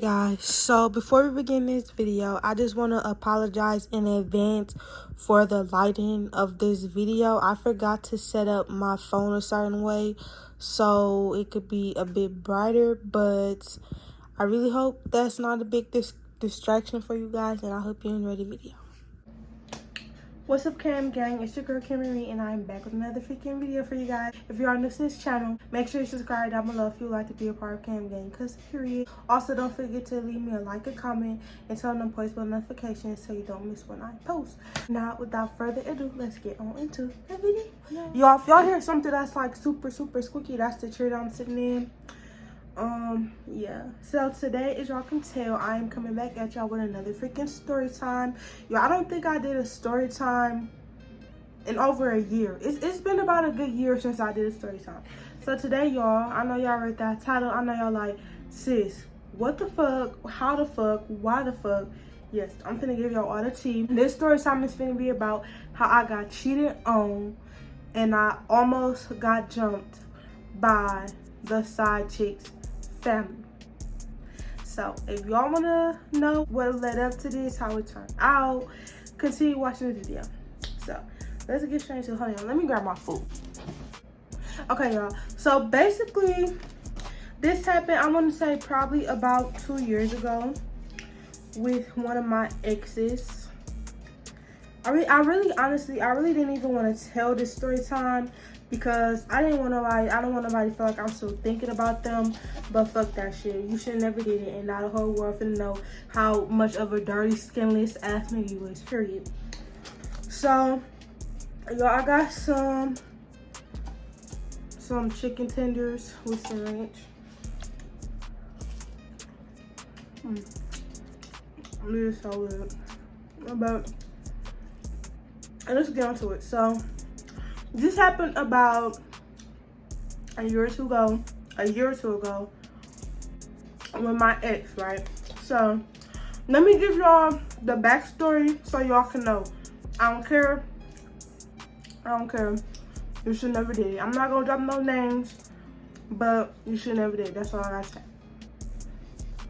Guys, so before we begin this video, I just want to apologize in advance for the lighting of this video. I forgot to set up my phone a certain way so it could be a bit brighter, but I really hope that's not a big distraction for you guys, and I hope you enjoy the video. What's up, Cam gang? It's your girl Marei, and I'm back with another freaking video for you guys. If you are new to this channel, make sure you subscribe down below if you would like to be a part of Cam gang, because period. Also, don't forget to leave me a like, a comment, and turn on post bell notifications so you don't miss when I post. Now, without further ado, let's get on into the video. Y'all, if y'all hear something that's like super squeaky, that's the chair that I'm sitting in. Yeah, so today, as y'all can tell, I am coming back at y'all with another freaking story time. Y'all, I don't think I did a story time in over a year. It's been about a good year since I did a story time. So today, y'all, I know y'all read that title. I know y'all like, sis, what the fuck, how the fuck, why the fuck? Yes, I'm finna give y'all all the tea. This story time is finna be about how I got cheated on and I almost got jumped by the side chick's family. So if y'all want to know what led up to this, how it turned out, continue watching the video. So let's get straight into it. Hold on, let me grab my food. Okay, y'all, so basically this happened, I want to say probably about 2 years ago with one of my exes. I really didn't even want to tell this story time because I don't want nobody to feel like I'm still thinking about them. But fuck that shit. You should never did it, and now the whole world finna know how much of a dirty, skinless ass nigga you is, period. So, y'all, I got some chicken tenders with some ranch. This is so good. But let's get onto it. So this happened about a year or two ago with my ex, right? So let me give y'all the backstory so y'all can know. I don't care. You should never did it. I'm not gonna drop no names, but you should never did it. That's all I gotta say.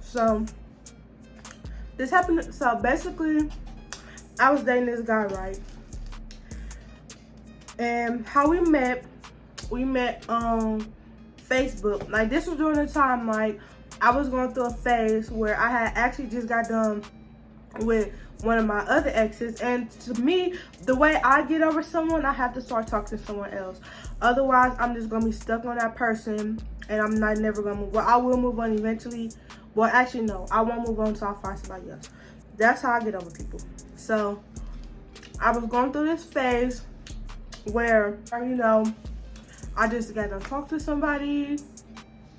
So this happened. So basically, I was dating this guy, right? And how we met on Facebook. Like, this was during the time, like, I was going through a phase where I had actually just got done with one of my other exes. And to me, the way I get over someone, I have to start talking to someone else. Otherwise, I'm just going to be stuck on that person, and I'm never going to move. Well, I will move on eventually. Well, actually, no. I won't move on until I find somebody else. That's how I get over people. So, I was going through this phase where, you know, I just got to talk to somebody.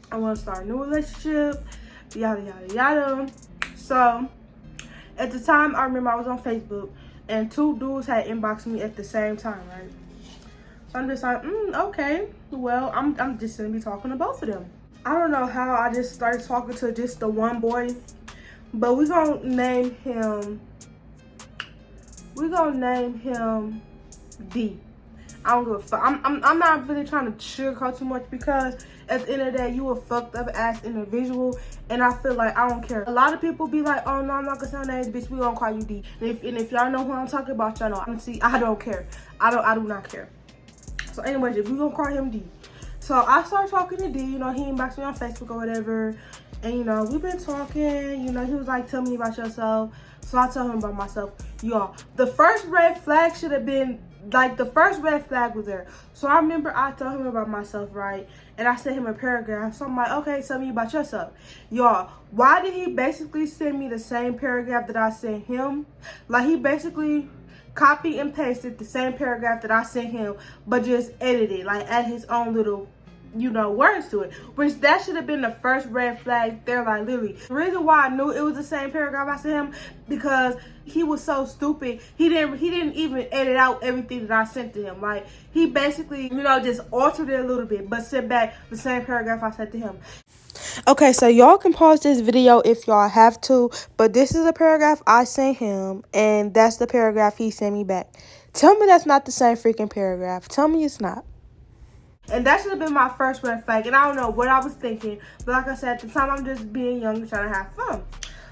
I want to start a new relationship, yada, yada, yada. So, at the time, I remember I was on Facebook, and 2 dudes had inboxed me at the same time, right? So, I'm just like, okay, well, I'm just going to be talking to both of them. I don't know how I just started talking to just the one boy, but we're going to name him D. I don't give a fuck. I'm not really trying to sugarcoat too much because at the end of the day, you a fucked up ass individual, and I feel like I don't care. A lot of people be like, oh no, I'm not gonna say names, bitch. We gonna call you D. And if y'all know who I'm talking about, y'all know. Honestly, I don't care. I do not care. So anyways, if we gonna call him D. So I started talking to D. You know, he inboxed me on Facebook or whatever, and you know, we've been talking. You know, he was like, tell me about yourself. So I told him about myself. Y'all, the first red flag should have been, like, the first red flag was there. So I remember I told him about myself, right? And I sent him a paragraph. So I'm like, okay, tell me about yourself. Y'all, why did he basically send me the same paragraph that I sent him? Like, he basically copied and pasted the same paragraph that I sent him, but just edited, like, add his own little, you know, words to it, which that should have been the first red flag there. Like, literally, the reason why I knew it was the same paragraph I sent him, because he was so stupid. He didn't even edit out everything that I sent to him. Like, he basically, you know, just altered it a little bit, but sent back the same paragraph I sent to him. Okay, so y'all can pause this video if y'all have to, but this is a paragraph I sent him, and that's the paragraph he sent me back. Tell me that's not the same freaking paragraph. Tell me it's not. And that should have been my first red flag. And I don't know what I was thinking. But like I said, at the time, I'm just being young and trying to have fun.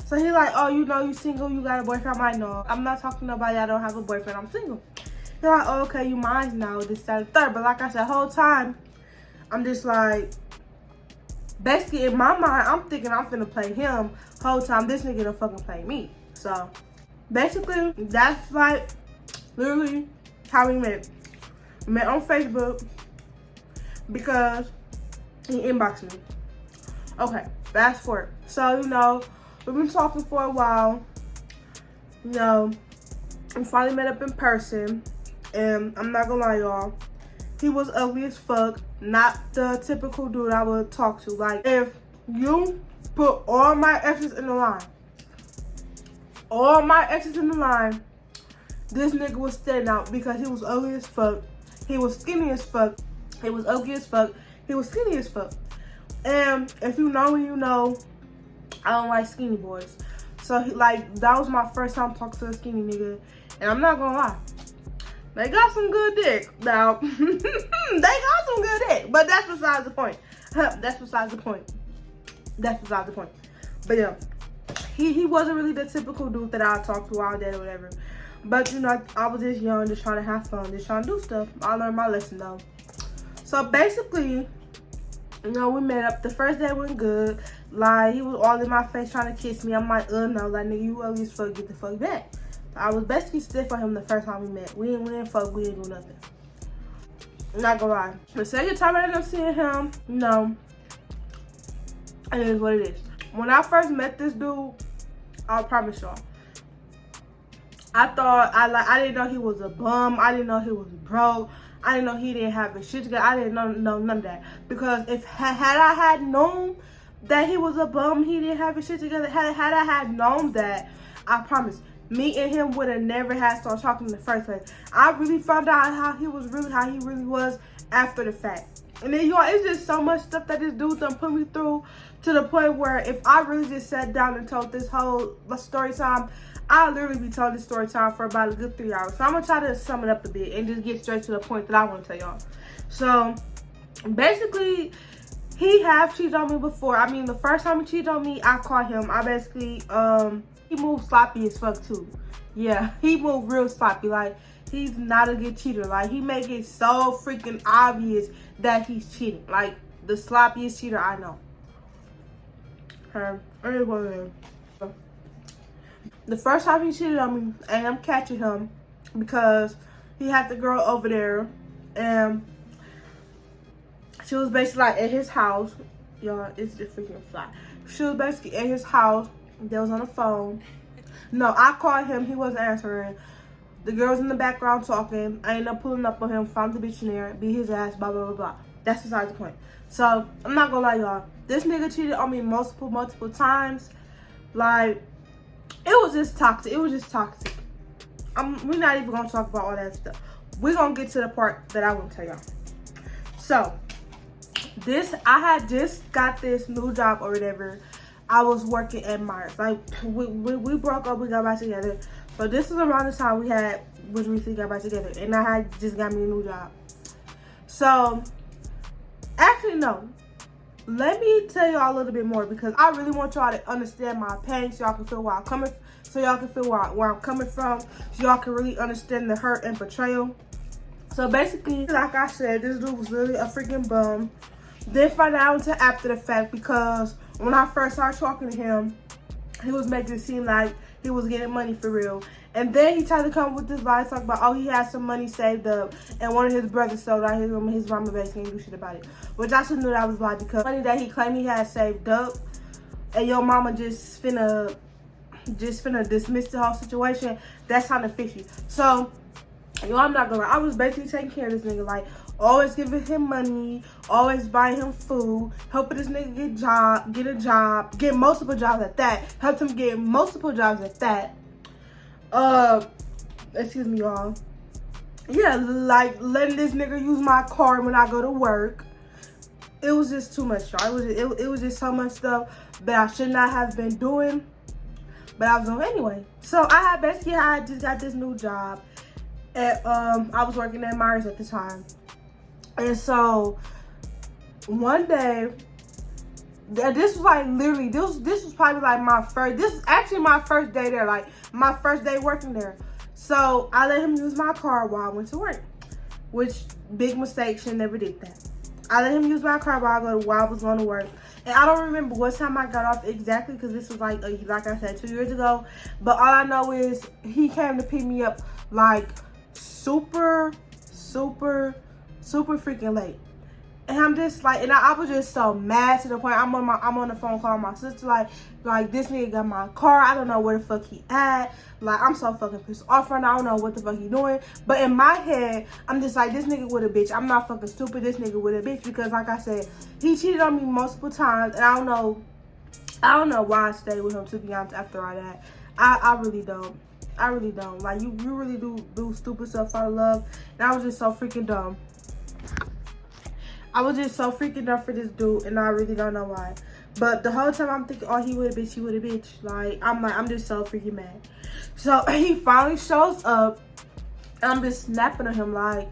So he like, oh, you know, you single, you got a boyfriend? I'm like, no, I'm not talking to nobody. I don't have a boyfriend. I'm single. He's like, oh, okay, you mine now, this, that, and third. But like I said, the whole time, I'm just like, basically in my mind, I'm thinking I'm finna play him. Whole time, this nigga done fucking play me. So basically, that's like literally how we met. We met on Facebook because he inboxed me. Okay, fast forward. So, you know, we've been talking for a while. You know, we finally met up in person. And I'm not gonna lie, y'all. He was ugly as fuck. Not the typical dude I would talk to. Like, if you put all my exes in the line, this nigga was standing out because he was ugly as fuck. He was skinny as fuck. He was ugly as fuck. He was skinny as fuck. And if you know me, you know I don't like skinny boys. So that was my first time talking to a skinny nigga. And I'm not gonna lie, they got some good dick. Now, they got some good dick. But that's besides the point. That's besides the point. But yeah, he wasn't really the typical dude that I talked to all day or whatever. But, you know, I was just young, just trying to have fun, just trying to do stuff. I learned my lesson, though. So, basically, you know, we met up. The first day went good. Like, he was all in my face trying to kiss me. I'm like, no. Like, nigga, you ugly as fuck. Get the fuck back. I was basically stiff for him the first time we met. We didn't fuck. We didn't do nothing. I'm not gonna lie. The second time I ended up seeing him, you know, it is what it is. When I first met this dude, I promise y'all, I thought, I didn't know he was a bum. I didn't know he was broke. I didn't know he didn't have his shit together. I didn't know none of that. Because if had I had known that he was a bum, he didn't have his shit together, had I had known that, I promise, me and him would have never had started talking in the first place. I really found out how he really was after the fact. And then, y'all, it's just so much stuff that this dude done put me through, to the point where if I really just sat down and told this whole story time, I'll literally be telling this story time for about a good 3 hours. So I'm going to try to sum it up a bit and just get straight to the point that I want to tell y'all. So, basically, he have cheated on me before. I mean, the first time he cheated on me, I caught him. I basically, he moved sloppy as fuck, too. Yeah, he moved real sloppy. Like, he's not a good cheater. Like, he make it so freaking obvious that he's cheating. Like, the sloppiest cheater I know. Anyway, the first time he cheated on me, and I'm catching him because he had the girl over there, and she was basically like at his house. Y'all, it's just freaking fly. She was basically at his house. They was on the phone. No, I called him. He wasn't answering. The girl's in the background talking. I ended up pulling up on him, found the bitch in there, beat his ass, blah, blah, blah, blah. That's besides the point. So, I'm not gonna lie, y'all. This nigga cheated on me multiple times. Like, it was just toxic. We're not even gonna talk about all that stuff. We're gonna get to the part that I want to tell y'all. So, I had just got this new job or whatever. I was working at Marei. Like, we broke up, we got back together. So this is around the time we recently got back together. And I had just got me a new job. So, actually, no. Let me tell y'all a little bit more, because I really want y'all to understand my pain, so y'all can feel where I'm coming from, so y'all can really understand the hurt and betrayal. So basically, like I said, this dude was literally a freaking bum. Didn't find out until after the fact, because when I first started talking to him, he was making it seem like he was getting money for real. And then he tried to come with this lie, talk about, oh, he had some money saved up, and one of his brothers sold out his mama basically didn't do shit about it. Which I should knew that was a lie, because money that he claimed he had saved up, and your mama just finna dismiss the whole situation, that's kind of fishy. So, yo, I'm not gonna lie, I was basically taking care of this nigga, like, always giving him money, always buying him food, helping this nigga get a job, get multiple jobs at that, helped him get multiple jobs at that. Excuse me, y'all. Yeah, like, letting this nigga use my car when I go to work. It was just too much, y'all. It was just so much stuff that I should not have been doing, but I was doing anyway. So I just got this new job, and I was working at Marei at the time. And so one day, this was like literally, this was probably like this is actually my first day there, like my first day working there. So I let him use my car while I went to work, which big mistake, should never did that. I let him use my car while I was going to work. And I don't remember what time I got off exactly, because this was like I said, 2 years ago. But all I know is he came to pick me up like super freaking late. And I'm just like, and I was just so mad to the point I'm on the phone calling my sister like this nigga got my car. I don't know where the fuck he at. Like, I'm so fucking pissed off right now. I don't know what the fuck he doing. But in my head, I'm just like, this nigga with a bitch. I'm not fucking stupid. This nigga with a bitch, because like I said, he cheated on me multiple times, and I don't know why I stayed with him, to be honest, after all that. I really don't. I really don't. Like, you really do stupid stuff out of love. And I was just so freaking dumb. I was just so freaking dumb for this dude, and I really don't know why. But the whole time I'm thinking, oh, he with a bitch, he with a bitch. Like, I'm just so freaking mad. So he finally shows up, and I'm just snapping at him like,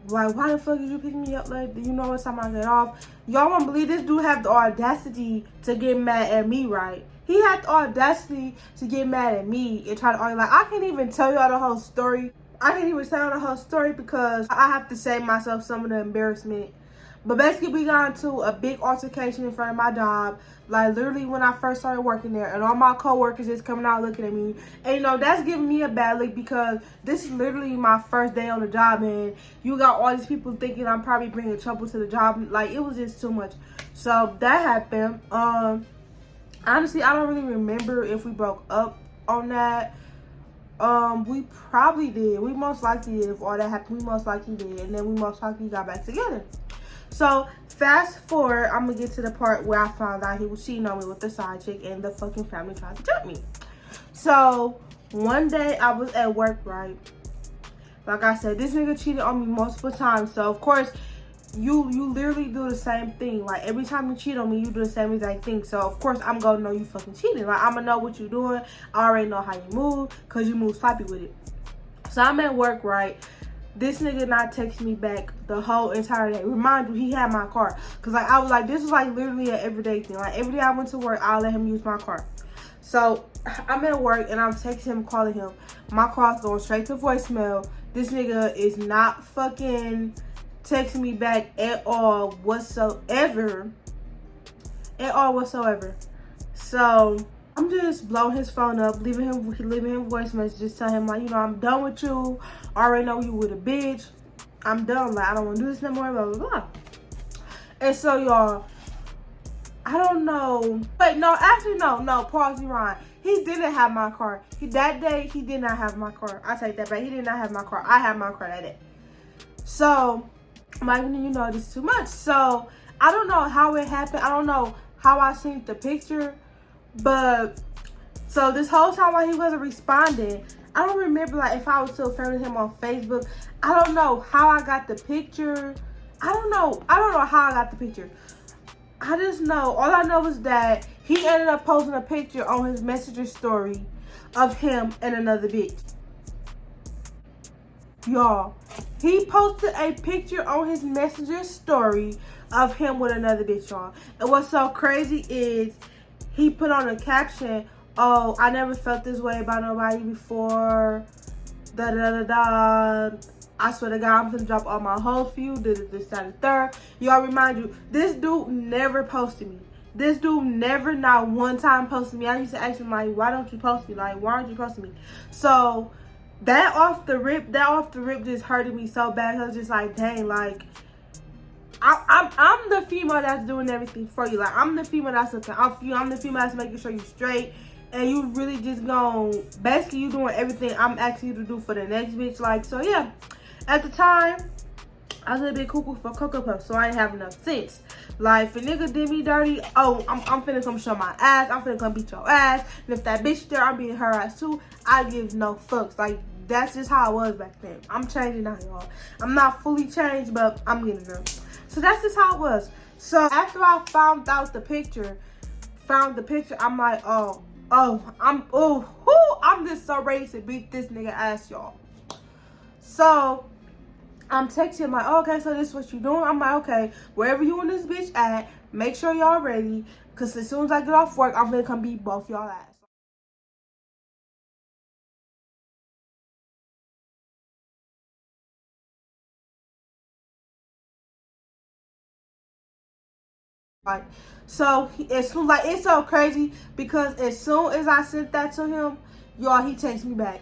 why the fuck did you pick me up? Like, you know what time I get off? Y'all won't believe this dude have the audacity to get mad at me, right? He had the audacity to get mad at me and try to argue. Like, I can't even tell y'all the whole story. I can't even tell y'all the whole story because I have to save myself some of the embarrassment. But basically, we got into a big altercation in front of my job. Like, literally when I first started working there. And all my coworkers is coming out looking at me. And, you know, that's giving me a bad look, because this is literally my first day on the job. And you got all these people thinking I'm probably bringing trouble to the job. Like, it was just too much. So, that happened. Honestly, I don't really remember if we broke up on that. We probably did. We most likely did. If all that happened, we most likely did. And then we most likely got back together. So, fast forward, I'm going to get to the part where I found out he was cheating on me with the side chick, and the fucking family tried to jump me. So, one day I was at work, right? Like I said, this nigga cheated on me multiple times. So, of course, you literally do the same thing. Like, every time you cheat on me, you do the same exact thing. So, of course, I'm going to know you fucking cheating. Like, I'm going to know what you're doing. I already know how you move, because you move sloppy with it. So, I'm at work, right? This nigga not text me back the whole entire day. Remind you, he had my car. Because, like, I was like, this is, like, literally an everyday thing. Like, every day I went to work, I'll let him use my car. So, I'm at work, and I'm texting him, calling him. My car's going straight to voicemail. This nigga is not fucking texting me back at all whatsoever. So, I'm just blowing his phone up, leaving him voice message, just telling him, like, you know, I'm done with you. I already know you with a bitch. I'm done. Like, I don't want to do this no more, blah, blah, blah. And so, y'all, I don't know. Wait, no, actually, no, pause, Ryan. He didn't have my car. That day, he did not have my car. I take that back. He did not have my car. I had my car that day. So, I'm like, you know, this is too much. So, I don't know how it happened. I don't know how I seen the picture. But, so this whole time while he wasn't responding, I don't remember, like, if I was still friends with him on Facebook. I don't know how I got the picture. I don't know how I got the picture. I just know, all I know is that he ended up posting a picture on his Messenger story of him and another bitch. Y'all, he posted a picture on his Messenger story of him with another bitch, y'all. And what's so crazy is he put on a caption, oh, I never felt this way about nobody before, da-da-da-da. I swear to God, I'm gonna drop all my hoes for you, this, that, and third. Y'all, remind you, this dude never posted me. This dude never, not one time, posted me. I used to ask him, like, why don't you post me? Like, why aren't you posting me? So, that off the rip just hurted me so bad. I was just like, dang, like, I'm the female that's doing everything for you. Like, I'm the female that's looking out for you. I'm the female that's making sure you're straight. And you really just basically you doing everything I'm asking you to do for the next bitch. Like, so yeah. At the time, I was a little bit cuckoo for Cocoa Puff, so I didn't have enough sense. Like, if a nigga did me dirty, oh, I'm finna come show my ass. I'm finna come beat your ass. And if that bitch there, I'm beating her ass too. I give no fucks. Like, that's just how I was back then. I'm changing now, y'all. I'm not fully changed, but I'm getting there. So that's just how it was. So after I found the picture, I'm like, I'm just so ready to beat this nigga ass, y'all. So I'm texting him like, oh, okay, so this is what you doing? I'm like, okay, wherever you and this bitch at, make sure y'all ready, because as soon as I get off work, I'm gonna come beat both y'all ass. Right. So as soon, like, it's so crazy because as soon as I sent that to him, y'all, he texts me back.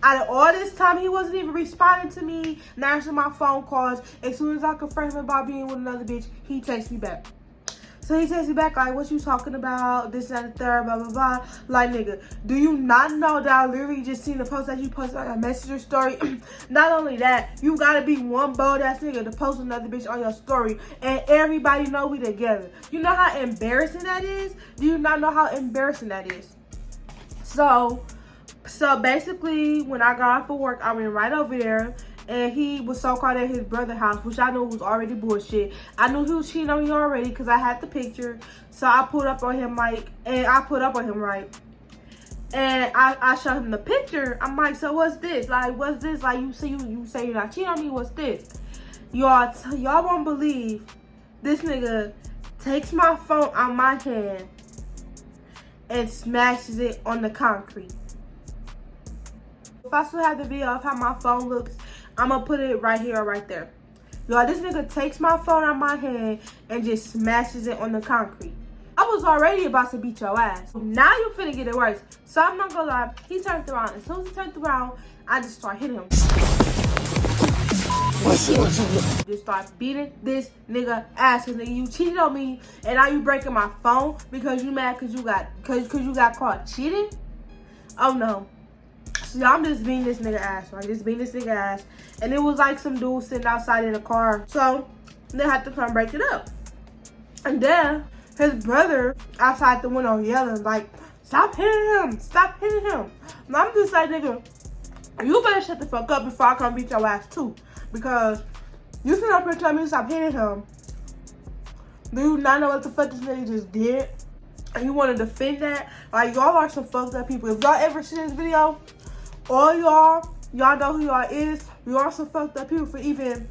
Out of all this time, he wasn't even responding to me, not answering my phone calls. As soon as I confronted him about being with another bitch, he texts me back. So he texts me back like, what you talking about? This and the third, blah, blah, blah. Like, nigga, do you not know that I literally just seen the post that you posted on a messenger story? Not only that, you gotta be one bold ass nigga to post another bitch on your story and everybody know we together. You know how embarrassing that is? Do you not know how embarrassing that is? So basically, when I got off of work, I went right over there. And he was so-called at his brother's house, which I knew was already bullshit. I knew he was cheating on me already because I had the picture. So I pulled up on him right. And I showed him the picture. I'm like, so what's this? Like, what's this? Like, you say you're not cheating on me. What's this? Y'all won't believe this nigga takes my phone out my hand and smashes it on the concrete. If I still have the video of how my phone looks, I'm gonna put it right here or right there. Y'all, this nigga takes my phone out my hand and just smashes it on the concrete. I was already about to beat your ass. Now you finna get it worse. So I'm not gonna lie, he turned around. As soon as he turned around, I just start hitting him. Just start beating this nigga ass. Cause nigga, you cheated on me and now you breaking my phone because you mad cause you got caught cheating? Oh no. So I'm just beating this nigga ass, right? Just beating this nigga ass. And it was like some dude sitting outside in the car. So they had to come break it up. And then his brother outside the window yelling like, stop hitting him, stop hitting him. And I'm just like, nigga, you better shut the fuck up before I come beat your ass too. Because you sit up here telling me to stop hitting him. Do you not know what the fuck this nigga just did? And you want to defend that? Like, y'all are some fucked up people. If y'all ever see this video, all y'all know who y'all is. You are some fucked up people for even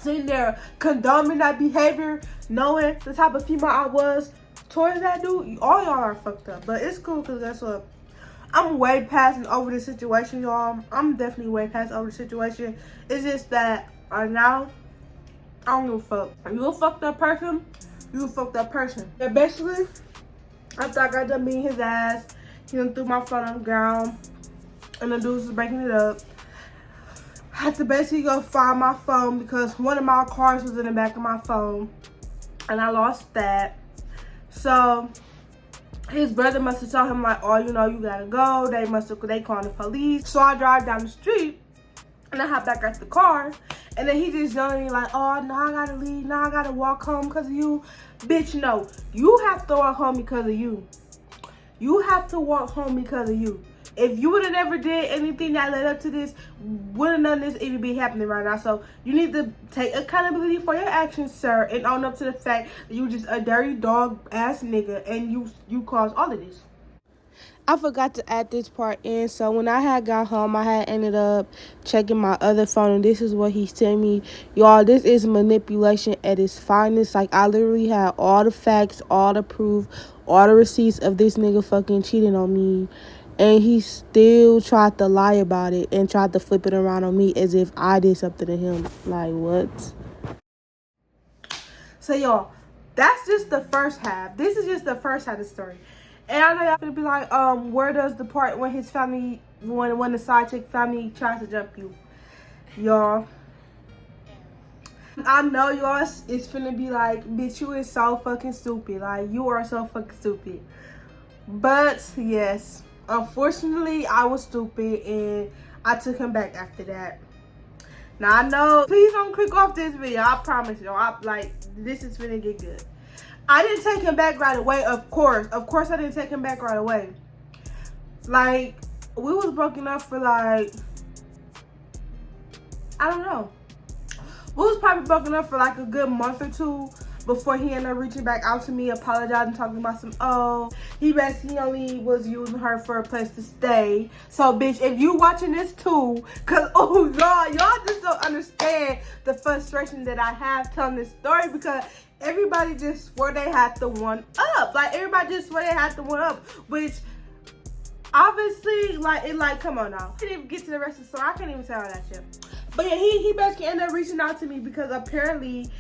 sitting there condoning that behavior, knowing the type of female I was towards that dude. All y'all are fucked up. But it's cool because guess what? I'm way past and over the situation, y'all. I'm definitely way past over the situation. It's just that right now, I don't give a fuck. Are you a fucked up person? You a fucked up person. And basically, after I got done beating his ass, he done threw my phone on the ground. And the dudes was breaking it up. I had to basically go find my phone because one of my cards was in the back of my phone. And I lost that. So his brother must have told him like, oh, you know, you gotta go. They calling the police. So I drive down the street and I hop back at the car. And then he just yelling at me like, oh, now I gotta leave. Now I gotta walk home because of you. Bitch, no. You have to walk home because of you. You have to walk home because of you. If you would have never did anything that led up to this, wouldn't none of this even be happening right now. So you need to take accountability for your actions, sir, and own up to the fact that you just a dirty dog ass nigga and you caused all of this. I forgot to add this part in. So when I had got home, I had ended up checking my other phone, and this is what he sent me. Y'all, this is manipulation at its finest. Like, I literally had all the facts, all the proof, all the receipts of this nigga fucking cheating on me. And he still tried to lie about it and tried to flip it around on me as if I did something to him. Like, what? So, y'all, that's just the first half. This is just the first half of the story. And I know y'all gonna be like, where does the part when his family, when the side chick family tries to jump you? Y'all, I know y'all is finna be like, bitch, you is so fucking stupid. Like, you are so fucking stupid. But, yes. Unfortunately, I was stupid and I took him back after that. Now, I know, please don't click off this video. I promise y'all, this is gonna get good. I didn't take him back right away, of course. Of course, I didn't take him back right away. Like, we was broken up for like, I don't know. We was probably broken up for like a good month or two before he ended up reaching back out to me, apologizing, talking about some, oh, he basically only was using her for a place to stay. So, bitch, if you watching this too, because, oh, God, y'all just don't understand the frustration that I have telling this story, because everybody just swore they had the one up. Like, everybody just swore they had the one up, which obviously, like, come on now. I didn't even get to the rest of the story. I can't even tell all that shit. But yeah, he basically ended up reaching out to me because apparently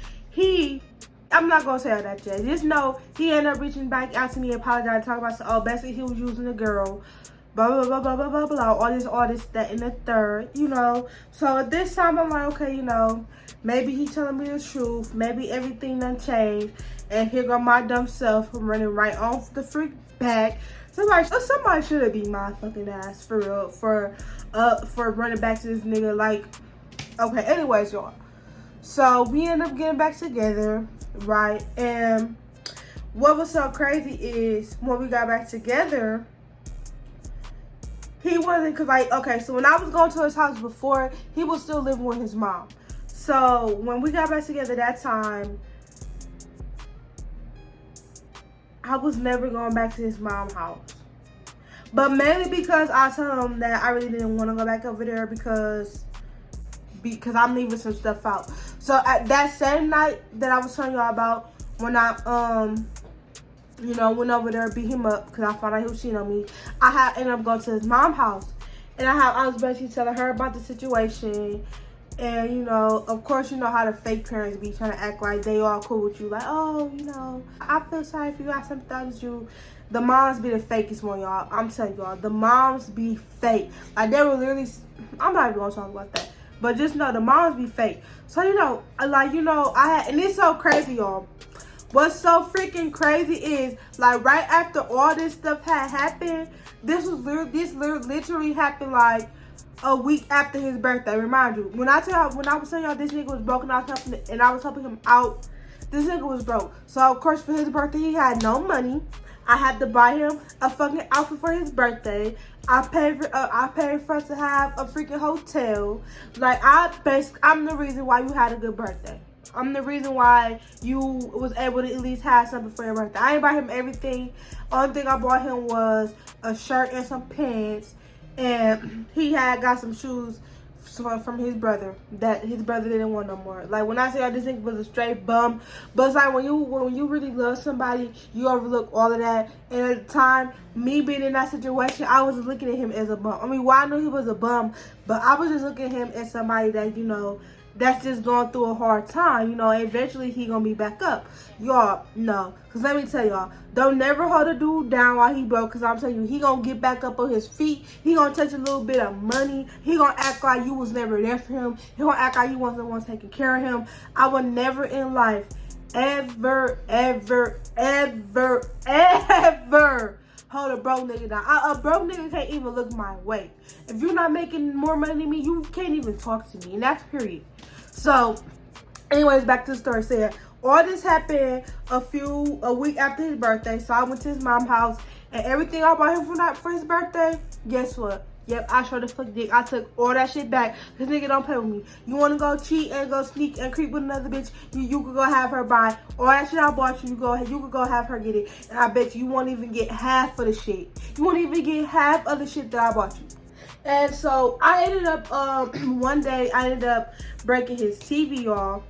I'm not gonna say all that yet. Just know he ended up reaching back out to me, apologizing, talking about, oh, basically he was using a girl, blah, blah, blah, blah, blah, blah, blah, all this, that, and the third, you know. So at this time, I'm like, okay, you know, maybe he's telling me the truth. Maybe everything done changed. And here go my dumb self running right off the freak back. Somebody should have beat my fucking ass for real, for running back to this nigga. Like, okay, anyways, y'all. So we end up getting back together, right? And what was so crazy is when we got back together, he wasn't, cause like, okay, so when I was going to his house before, he was still living with his mom. So when we got back together that time, I was never going back to his mom's house. But mainly because I told him that I really didn't want to go back over there because I'm leaving some stuff out. So at that same night that I was telling y'all about, when I you know, went over there, beat him up because I found out he was cheating on me, I ended up going to his mom's house. And I was basically telling her about the situation. And, you know, of course, you know how the fake parents be trying to act like they all cool with you. Like, oh, you know, I feel sorry for you. I sympathize with you. The moms be the fakest one, y'all. I'm telling y'all. The moms be fake. Like, they were literally, I'm not even going to talk about that. But just know, the moms be fake. So, you know, like, you know, and it's so crazy, y'all. What's so freaking crazy is, like, right after all this stuff had happened, this literally happened, like, a week after his birthday. Remind you, when I was telling y'all this nigga was broken out and I was helping him out, this nigga was broke. So of course for his birthday he had no money. I had to buy him a fucking outfit for his birthday. I paid for us to have a freaking hotel. Like, I'm the reason why you had a good birthday. I'm the reason why you was able to at least have something for your birthday. I ain't buy him everything. Only thing I bought him was a shirt and some pants. And he had got some shoes from his brother that his brother didn't want no more. Like, when I say I just think it was a straight bum, but it's like when you really love somebody, you overlook all of that. And at the time, me being in that situation, I wasn't looking at him as a bum. I mean, well, I knew he was a bum, but I was just looking at him as somebody that, you know, that's just going through a hard time. You know, eventually he gonna be back up. Y'all, no. Because let me tell y'all, don't never hold a dude down while he broke. Because I'm telling you, he gonna get back up on his feet. He gonna touch a little bit of money. He gonna act like you was never there for him. He gonna act like you wasn't the one taking care of him. I would never in life, ever, ever, ever, ever hold a broke nigga down. A broke nigga can't even look my way. If you're not making more money than me, you can't even talk to me. And that's period. So, anyways, back to the story. So, all this happened a week after his birthday. So I went to his mom's house, and everything I bought him for his birthday, guess what? Yep, I showed the fuck dick. I took all that shit back. This nigga don't play with me. You want to go cheat and go sneak and creep with another bitch? You could go have her buy all that shit I bought you. You could go have her get it. And I bet you won't even get half of the shit. You won't even get half of the shit that I bought you. And so I ended up, one day I ended up breaking his TV, y'all.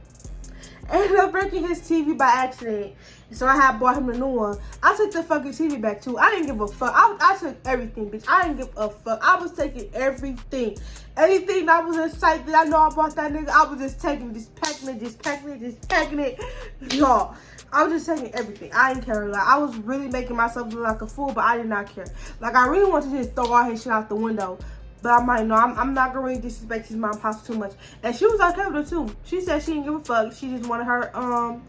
I ended up breaking his TV by accident. So I had bought him a new one. I took the fucking TV back too. I didn't give a fuck. I took everything, bitch. I didn't give a fuck. I was taking everything. Anything that was in sight that I know I bought that nigga, I was just taking, just packing it. Y'all, I was just taking everything. I didn't care. Like, I was really making myself look like a fool, but I did not care. Like, I really wanted to just throw all his shit out the window. But I'm like, no, I'm not gonna really disrespect his mom's house too much. And she was okay with it too. She said she didn't give a fuck. She just wanted her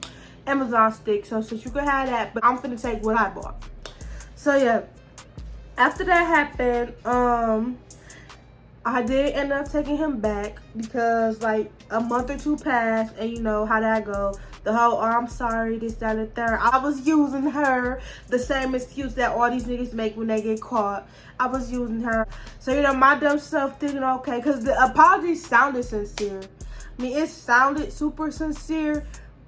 Amazon stick, so you could have that. But I'm finna take what I bought. So yeah, after that happened, I did end up taking him back because like a month or two passed, and you know how that go. The whole, oh, I'm sorry, this, that, and the third. I was using her, the same excuse that all these niggas make when they get caught. I was using her. So, you know, my dumb self thinking, okay, because the apology sounded sincere. I mean, it sounded super sincere,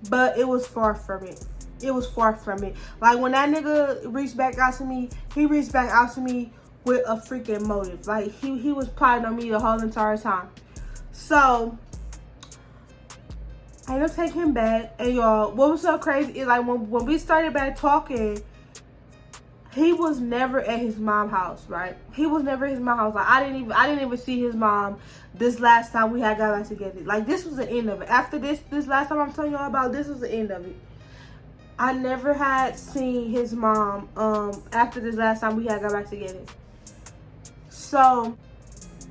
but it was far from it. It was far from it. Like, when that nigga reached back out to me, he reached back out to me with a freaking motive. Like, he was plotting on me the whole entire time. So I ended up taking him back. And y'all, what was so crazy is, like, when we started back talking, he was never at his mom's house, right? He was never at his mom's house. Like, I didn't even see his mom this last time we had got back together. Like, this was the end of it. After this last time I'm telling y'all about, this was the end of it. I never had seen his mom after this last time we had got back together. So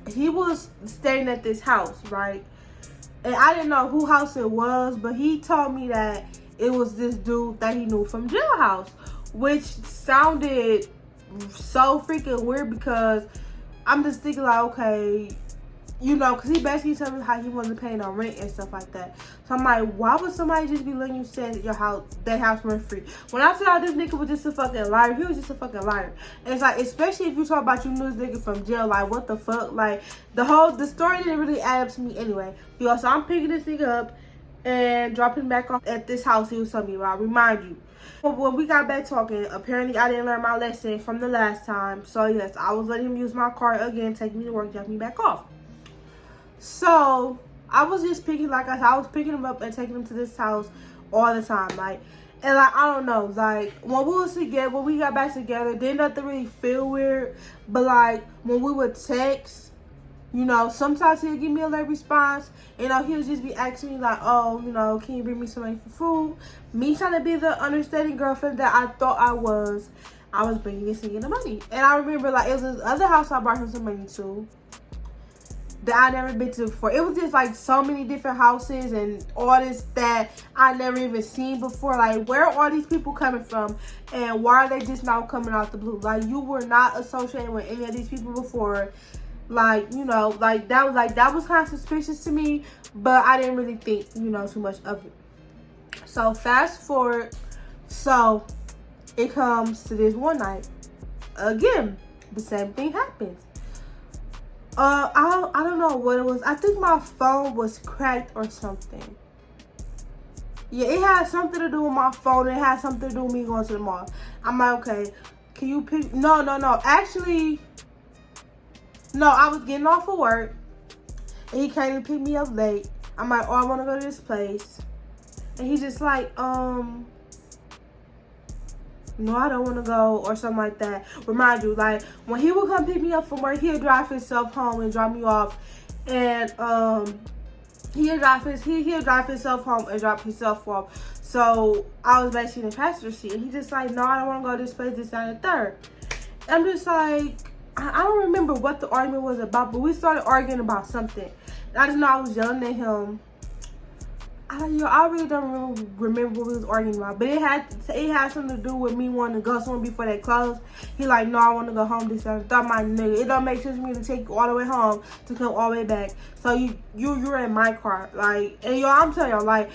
he was staying at this house, right? And I didn't know who house it was, but he told me that it was this dude that he knew from jailhouse, which sounded so freaking weird because I'm just thinking like, okay, you know, because he basically told me how he wasn't paying no rent and stuff like that. So I'm like, why would somebody just be letting you stay at your house, their house rent free? When I saw this nigga was just a fucking liar, he was just a fucking liar. And it's like, especially if you talk about you knew this nigga from jail, like, what the fuck? Like, the story didn't really add up to me anyway. Yo, so I'm picking this nigga up and dropping him back off at this house he was telling me about. Remind you. But when we got back talking, apparently I didn't learn my lesson from the last time. So yes, I was letting him use my car again, take me to work, drop me back off. So I was just picking, like I was picking him up and taking him to this house all the time, like, and like, I don't know, like, when we was together, when we got back together, didn't nothing really feel weird, but like, when we would text, you know, sometimes he'll give me a late response, you know, he'll just be asking me like, oh, you know, can you bring me some money for food? Me trying to be the understanding girlfriend that I thought I was bringing this nigga the money. And I remember, like, it was this other house I brought him some money to that I never been to before. It was just like so many different houses and all this that I never even seen before. Like, where are all these people coming from, and why are they just now coming out the blue? Like, you were not associated with any of these people before. Like, you know, that was kind of suspicious to me, but I didn't really think, you know, too much of it. So fast forward, so it comes to this one night again, the same thing happens. I don't know what it was. I think my phone was cracked or something. Yeah, it had something to do with my phone. It had something to do with me going to the mall. I'm like, okay, can you pick? No. Actually, no, I was getting off of work, and he came to pick me up late. I'm like, oh, I want to go to this place. And he's just like, no, I don't want to go, or something like that. Remind you, like, when he would come pick me up from work, he'll drive himself home and drop me off, and he'll drive himself home and drop himself off. So I was basically in the passenger seat, and he just like, no, I don't want to go to this place, this, that, and the third. I'm just like, I don't remember what the argument was about, but we started arguing about something. And I just know I was yelling at him. I really don't remember what we was arguing about, but it had something to do with me wanting to go somewhere before they closed. He like, no, I want to go home. This and that. My nigga, it don't make sense for me to take you all the way home to come all the way back. So you're in my car, like, and yo, I'm telling y'all, like,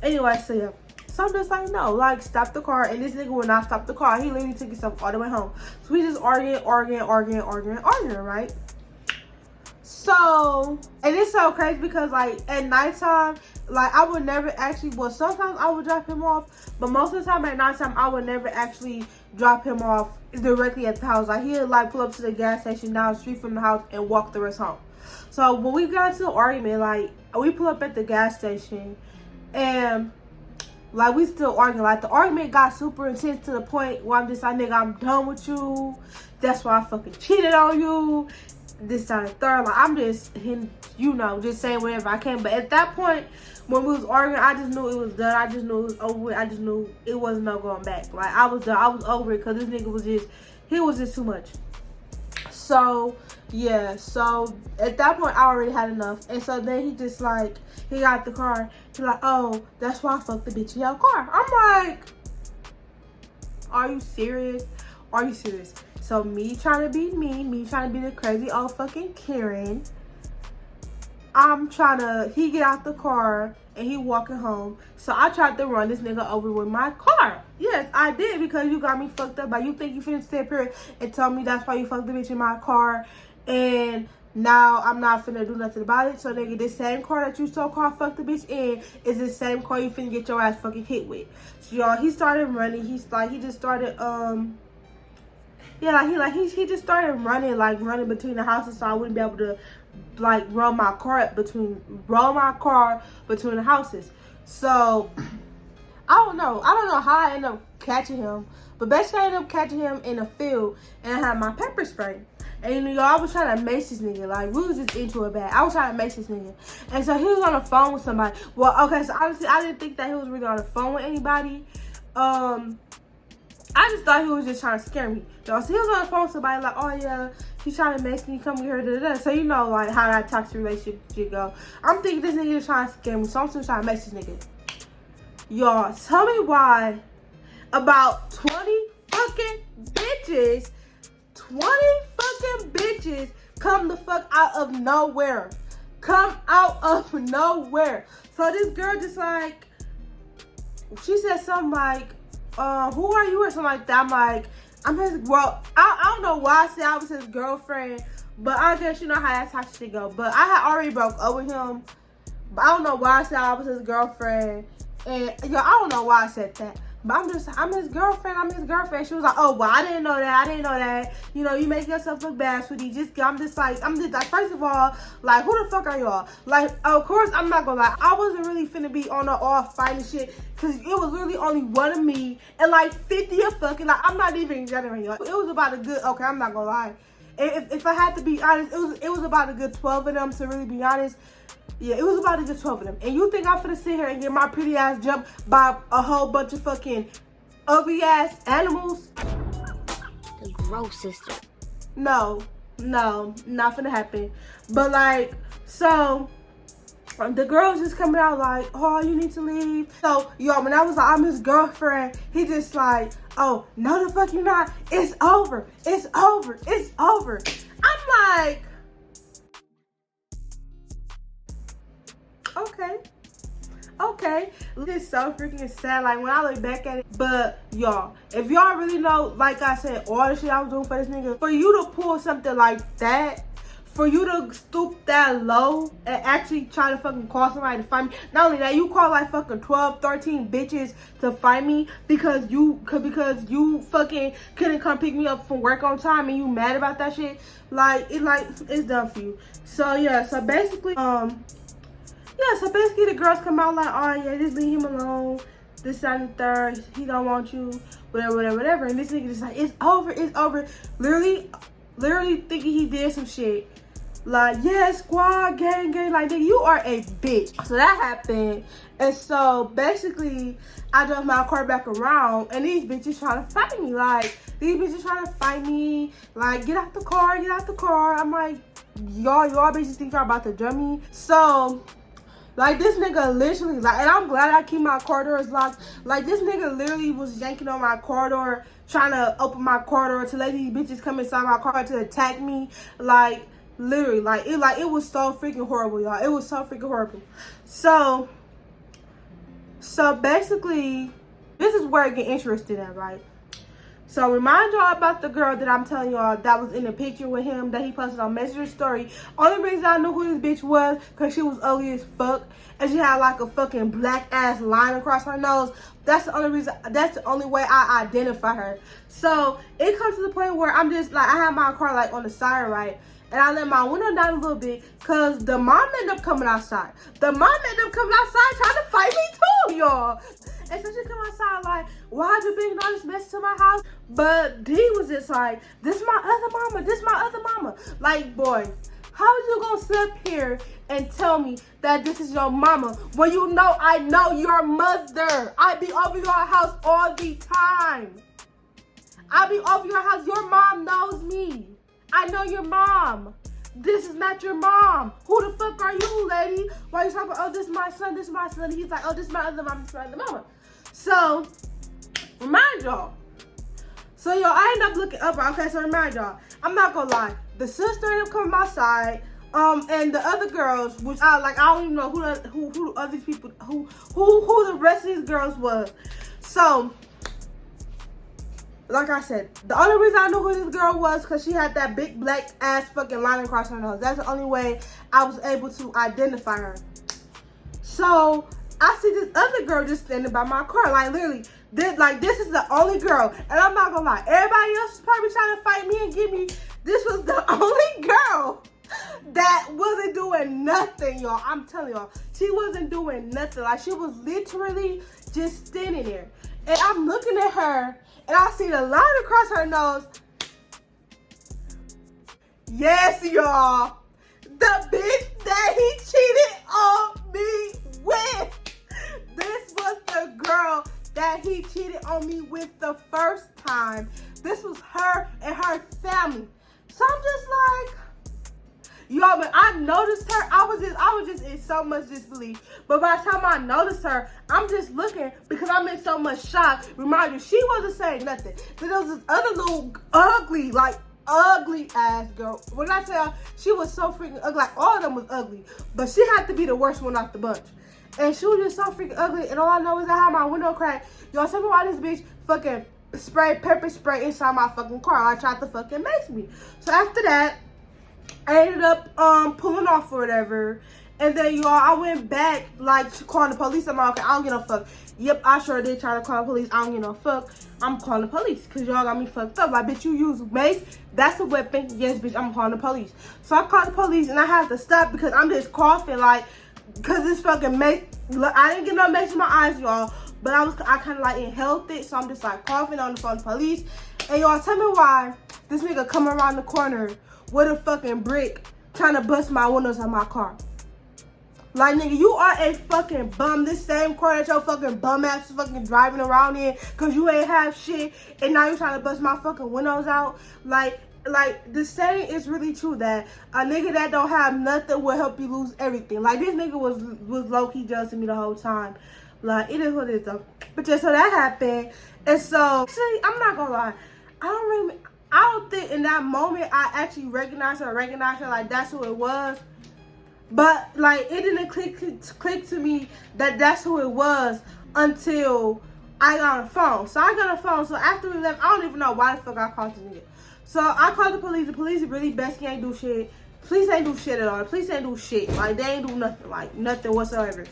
anyway, so yeah. So I'm just like, no, like, stop the car, and this nigga would not stop the car. He literally took himself all the way home. So we just arguing, right? So, and it's so crazy because, like, at nighttime, like, I would never actually, well, sometimes I would drop him off, but most of the time at nighttime, I would never actually drop him off directly at the house. Like, he'd, like, pull up to the gas station down the street from the house and walk the rest home. So, when we got into an argument, like, we pull up at the gas station, and, like, we still arguing. Like, the argument got super intense to the point where I'm just like, nigga, I'm done with you. That's why I fucking cheated on you. This time, third, like, I'm just, you know, just saying whatever I can. But at that point, when we was arguing, I just knew it was done. I just knew it was over with. I just knew it wasn't no going back. Like, I was done. I was over it because this nigga was just, he was just too much. So, yeah. So, at that point, I already had enough. And so then he just, like, he got the car. He's like, oh, that's why I fucked the bitch in your car. I'm like, are you serious? Are you serious? So me trying to be me trying to be the crazy old fucking Karen. He get out the car and he walking home. So I tried to run this nigga over with my car. Yes, I did, because you got me fucked up. Like, you think you finna stay up here and tell me that's why you fucked the bitch in my car and Now I'm not finna do nothing about it. So nigga, this same car that you so-called fucked the bitch in is the same car you finna get your ass fucking hit with. So y'all, he started running. He just started he just started running between the houses, so I wouldn't be able to like roll my car between the houses. So I don't know how I ended up catching him, but basically I ended up catching him in a field, and I had my pepper spray. And you know, I was trying to mace this nigga. Like, we was just into it bad. I was trying to mace this nigga. And so he was on the phone with somebody. Well, okay, so honestly, I didn't think that he was really on the phone with anybody. I just thought he was just trying to scare me. So he was on the phone with somebody like, oh yeah, he's trying to mace me, come here, da da da. So you know, like, how that toxic relationship should go. I'm thinking this nigga is trying to scare me, so I'm still trying to mace this nigga. Y'all, tell me why about 20 fucking bitches come the fuck out of nowhere. So this girl just like, she said something like, who are you or something like that. I'm like, I don't know why I said I was his girlfriend, but I guess you know how that type of shit go. But I had already broke up with him, but I don't know why I said I was his girlfriend. And yo, I don't know why I said that. But I'm his girlfriend. She was like, oh, well, I didn't know that. You know, you make yourself look bad, sweetie. I'm just like, first of all, like, who the fuck are y'all? Like, of course, I'm not gonna lie. I wasn't really finna be on the off fighting shit, because it was really only one of me and like 50 of fucking, like, I'm not even exaggerating, y'all. It was about a good, okay, I'm not gonna lie. If I had to be honest, it was about a good 12 of them, to really be honest. Yeah, it was about a good 12 of them. And you think I'm finna sit here and get my pretty ass jumped by a whole bunch of fucking ugly ass animals? The gross sister. No, not finna happen. But like, so the girls just coming out like, oh, you need to leave. So yo, when I was like, I'm his girlfriend, he just like, oh, no the fuck you not. It's over. I'm like, okay. It's so freaking sad, like, when I look back at it. But y'all, if y'all really know, like I said, all the shit I was doing for this nigga, for you to pull something like that, for you to stoop that low and actually try to fucking call somebody to find me. Not only that, you call like fucking 12, 13 bitches to find me because you fucking couldn't come pick me up from work on time, and you mad about that shit. It's done for you. So yeah, so basically the girls come out like, oh yeah, just leave him alone. This, that, and the third. He don't want you. Whatever. And this nigga just like, it's over. Literally thinking he did some shit. Like, yeah, squad, gang. Like, nigga, you are a bitch. So that happened. And so basically, I drove my car back around, and these bitches trying to fight me. Like, get out the car. I'm like, y'all bitches think y'all about to jump me. So, like, this nigga literally, like, and I'm glad I keep my car doors locked. Like, this nigga literally was yanking on my car door, trying to open my car door to let these bitches come inside my car to attack me. Like, literally, it was so freaking horrible, y'all. It was so freaking horrible. So basically, this is where it get interesting at, right? So remind y'all about the girl that I'm telling y'all that was in the picture with him that he posted on Messenger story. Only reason I knew who this bitch was because she was ugly as fuck, and she had like a fucking black ass line across her nose. That's the only reason. That's the only way I identify her. So it comes to the point where I'm just like, I have my car like on the side, right? And I let my window down a little bit because the mom ended up coming outside. Trying to fight me too, y'all. And so she come outside like, why'd you bring all this mess to my house? But D was just like, this my other mama. Like, boy, how you gonna sit up here and tell me that this is your mama when you know I know your mother? I be over your house all the time. Your mom knows me. I know your mom. This is not your mom. Who the fuck are you, lady? Why you talking about, oh, this is my son. He's like, oh, this is my other mama. So, remind y'all. So, y'all, I end up looking up. Okay, so remind y'all. I'm not gonna lie. The sister ended up coming my side. And the other girls, which I don't even know who other these people, who the rest of these girls was. So, like I said, the only reason I knew who this girl was because she had that big black ass fucking line across her nose. That's the only way I was able to identify her. So I see this other girl just standing by my car, like literally, this is the only girl, and I'm not gonna lie, everybody else is probably trying to fight me and get me. This was the only girl that wasn't doing nothing, y'all. I'm telling y'all, she wasn't doing nothing. Like, she was literally just standing there, and I'm looking at her, and I see the line across her nose. Yes, y'all, the bitch that he cheated on me with. This was the girl that he cheated on me with the first time. This was her and her family. So I'm just like, y'all, when I noticed her, I was just in so much disbelief. But by the time I noticed her, I'm just looking because I'm in so much shock. Remind you, she wasn't saying nothing. Then there was this other little ugly ass girl. When I tell you, she was so freaking ugly. Like, all of them was ugly, but she had to be the worst one off the bunch. And she was just so freaking ugly. And all I know is I had my window cracked. Y'all, tell me why this bitch fucking pepper spray inside my fucking car. I tried to fucking make me. So after that, I ended up pulling off or whatever. And then, y'all, I went back, like, calling the police. I'm like, okay, I don't get no fuck. Yep, I sure did try to call the police. I don't get no fuck. I'm calling the police because y'all got me fucked up. Like, bitch, you use mace. That's a weapon. Yes, bitch, I'm calling the police. So I called the police, and I had to stop because I'm just coughing, like, because this fucking mace. Look, I didn't get no mace in my eyes, y'all. But I kind of, like, inhaled it. So I'm just, like, coughing on the phone to the police. And, y'all, tell me why this nigga come around the corner with a fucking brick trying to bust my windows on my car. Like, nigga, you are a fucking bum. This same car that your fucking bum ass is fucking driving around in because you ain't have shit, and now you trying to bust my fucking windows out. Like the saying is really true that a nigga that don't have nothing will help you lose everything. Like, this nigga was low-key judging me the whole time. Like, it is what it is, though. But yeah, so that happened. And so, actually, I'm not gonna lie. I don't think in that moment I actually recognized her, like, that's who it was. But, like, it didn't click to me that that's who it was until I got on the phone. So I got on the phone. So after we left, I don't even know why the fuck I called the nigga. So I called the police. The police really best ain't do shit. Police ain't do shit at all. The police ain't do shit. Like, they ain't do nothing. Like, nothing whatsoever.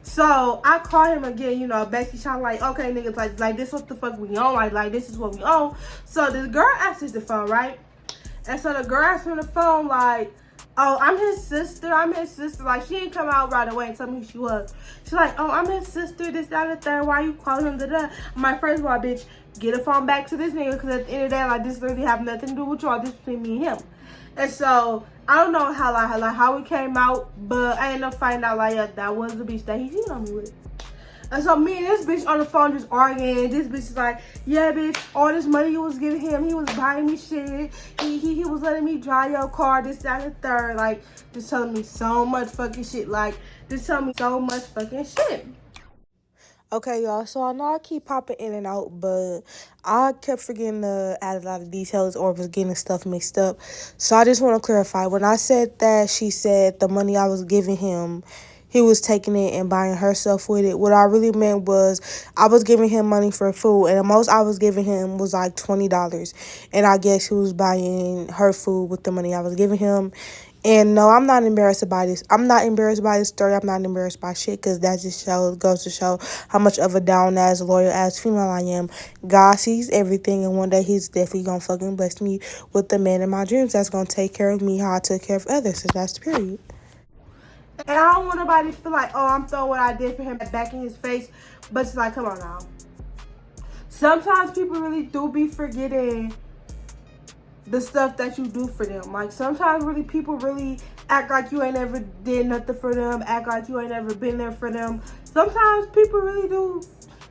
So I called him again, you know, basically trying like, okay, niggas, like this what the fuck we on, like this is what we on. So the girl answers the phone, right? And so the girl answers on the phone like, oh, I'm his sister. Like, she didn't come out right away and tell me who she was. She's like, oh, I'm his sister, this, that, and the third. Why you calling him? Da-da. I'm like, first of all, bitch, get a phone back to this nigga because at the end of the day, like, this literally have nothing to do with y'all. This is between me and him. And so I don't know how it came out, but I ended up finding out like, yeah, that was the bitch that he cheated on me with. And so me and this bitch on the phone just arguing. This bitch is like, yeah, bitch, all this money you was giving him, he was buying me shit. He was letting me drive your car, this, that, and the third. Like, just telling me so much fucking shit. Like, just telling me so much fucking shit. Okay, y'all, so I know I keep popping in and out, but I kept forgetting to add a lot of details or was getting stuff mixed up. So I just want to clarify. When I said that she said the money I was giving him, he was taking it and buying herself with it, what I really meant was I was giving him money for food, and the most I was giving him was like $20. And I guess he was buying her food with the money I was giving him. And no, I'm not embarrassed by this. I'm not embarrassed by this story. I'm not embarrassed by shit because that just goes to show how much of a down-ass, loyal-ass female I am. God sees everything, and one day he's definitely going to fucking bless me with the man in my dreams that's going to take care of me how I took care of others. So that's the period. And I don't want nobody to feel like, oh, I'm throwing what I did for him back in his face. But it's like, come on now. Sometimes people really do be forgetting the stuff that you do for them. Like, sometimes really people really act like you ain't ever did nothing for them, act like you ain't ever been there for them. Sometimes people really do,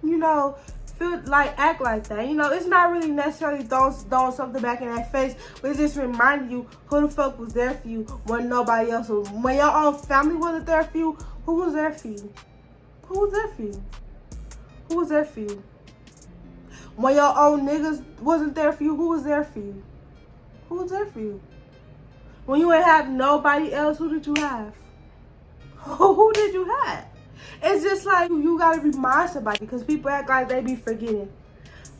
you know, feel like act like that. You know, it's not really necessarily throwing something back in that face, but it's just reminding you who the fuck was there for you when nobody else was. When your own family wasn't there for you, who was there for you? Who was there for you? Who was there for you? When your own niggas wasn't there for you, who was there for you? Who was there for you? When you ain't have nobody else, who did you have? Who did you have? It's just like you gotta remind somebody because people act like they be forgetting.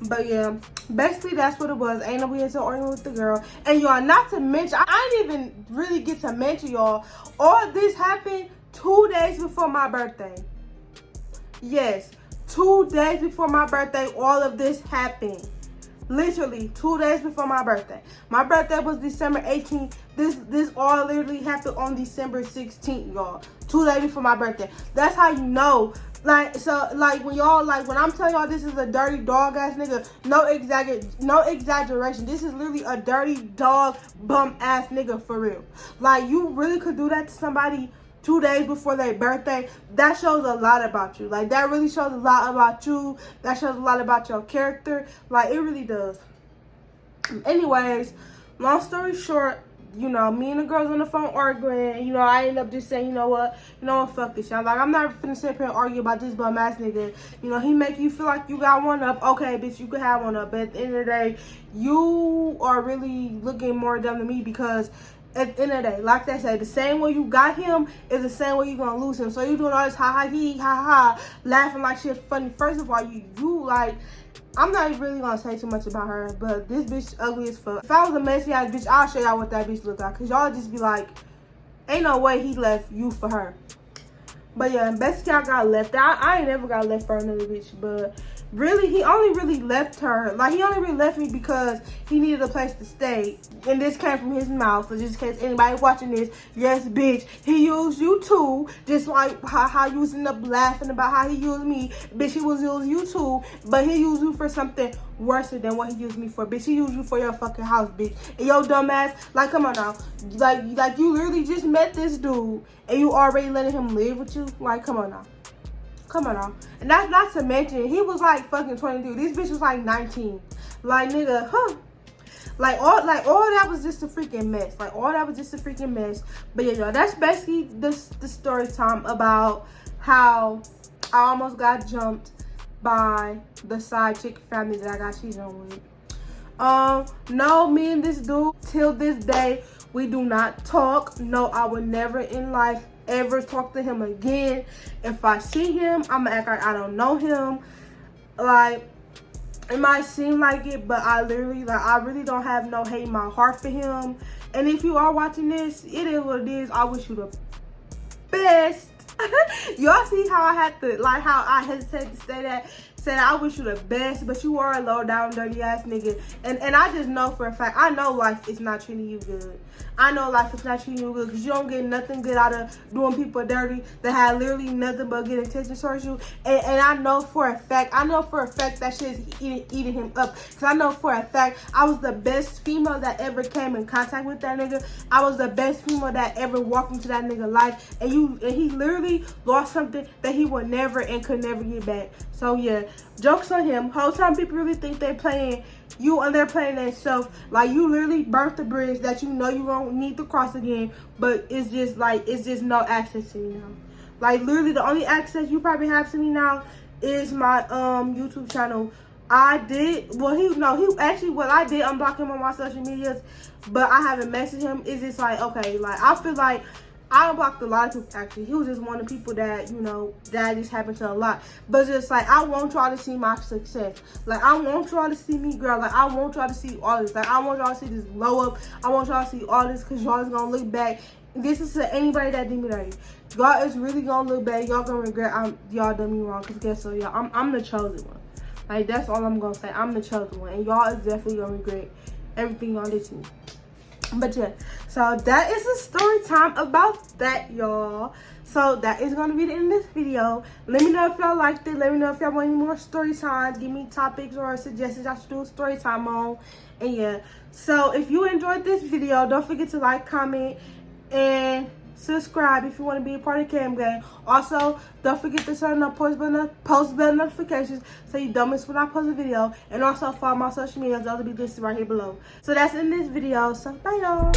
But yeah, basically that's what it was. Ain't no we into arguing with the girl. And y'all, not to mention, I didn't even really get to mention y'all, all this happened 2 days before my birthday. Yes, 2 days before my birthday, all of this happened. Literally 2 days before my birthday. My birthday was December 18th. This all literally happened on December 16th, y'all. 2 days before my birthday. That's how you know. Like, so, like, when y'all, like, when I'm telling y'all this is a dirty dog ass nigga, no exaggeration. This is literally a dirty dog bum ass nigga for real. Like, you really could do that to somebody 2 days before their birthday. That shows a lot about you. Like, that really shows a lot about you. That shows a lot about your character. Like, it really does. Anyways, long story short, you know, me and the girls on the phone arguing. You know, I ended up just saying, you know what, fuck this, y'all. Like, I'm not finna sit here and argue about this bum ass nigga. You know, he make you feel like you got one up. Okay, bitch, you could have one up. But at the end of the day, you are really looking more dumb than me, because at the end of the day, like they say, the same way you got him is the same way you're gonna lose him. So you doing all this ha ha he ha ha, laughing like shit funny. First of all, you like, I'm not even really gonna say too much about her, but this bitch ugly as fuck. If I was a messy ass bitch, I'll show y'all what that bitch look like, cause y'all just be like, ain't no way he left you for her. But yeah, basically I got left. I ain't never got left for another bitch, but really, he only really left her. Like, he only really left me because he needed a place to stay. And this came from his mouth. So just in case anybody watching this, yes, bitch, he used you too. Just like how you was end up laughing about how he used me. Bitch, he was using you too. But he used you for something worse than what he used me for. Bitch, he used you for your fucking house, bitch. And yo, dumb ass, like, come on now. Like you literally just met this dude and you already letting him live with you? Like, come on now. Come on now. And that's not to mention, he was like fucking 22. This bitch was like 19. Like, nigga, huh? Like all that was just a freaking mess. Like, all that was just a freaking mess. But yeah, y'all, that's basically the story time about how I almost got jumped by the side chick family that I got cheated on with. No, me and this dude, till this day, we do not talk. No, I would never in life ever talk to him again. If I see him, I'ma act like I don't know him. Like, it might seem like it, but I really don't have no hate in my heart for him. And if you are watching this, it is what it is. I wish you the best. Y'all see how I had to, like, how I hesitate to say that I wish you the best, but you are a low down dirty ass nigga. And I just know for a fact, I know life is not treating you good. I know life is not treating you good, because you don't get nothing good out of doing people dirty that had literally nothing but good intentions towards you. And I know for a fact that shit is eating him up. Because I know for a fact I was the best female that ever came in contact with that nigga. I was the best female that ever walked into that nigga life. And he literally lost something that he would never and could never get back. So yeah, jokes on him. Whole time people really think they playing you, and they're playing themselves. Like, you literally burnt the bridge that you know you won't need to cross again, but it's just no access to me now. Like, literally the only access you probably have to me now is my YouTube channel. I did unblock him on my social medias, but I haven't messaged him. It's just like, okay, like, I feel like I unblocked a lot of people, actually. He was just one of the people that, you know, that just happened to a lot. But just like, I want y'all to see my success. Like, I want y'all to see me grow. Like, I want y'all to see all this. Like, I want y'all to see this blow up. I want y'all to see all this, because y'all is going to look back. This is to anybody that did me dirty. Y'all is really going to look back. Y'all going to regret y'all done me wrong. Because guess what, y'all? I'm the chosen one. Like, that's all I'm going to say. I'm the chosen one. And y'all is definitely going to regret everything y'all did to me. But yeah, so that is the story time about that, y'all. So that is going to be the end of this video. Let me know if y'all liked it. Let me know if y'all want any more story times. Give me topics or suggestions I should do a story time on. And yeah, so if you enjoyed this video, don't forget to like, comment, and subscribe if you want to be a part of Cam Gang. Also, don't forget to turn on post bell notifications so you don't miss when I post a video. And also follow my social media. Those will be listed right here below. So that's in this video. So bye, y'all.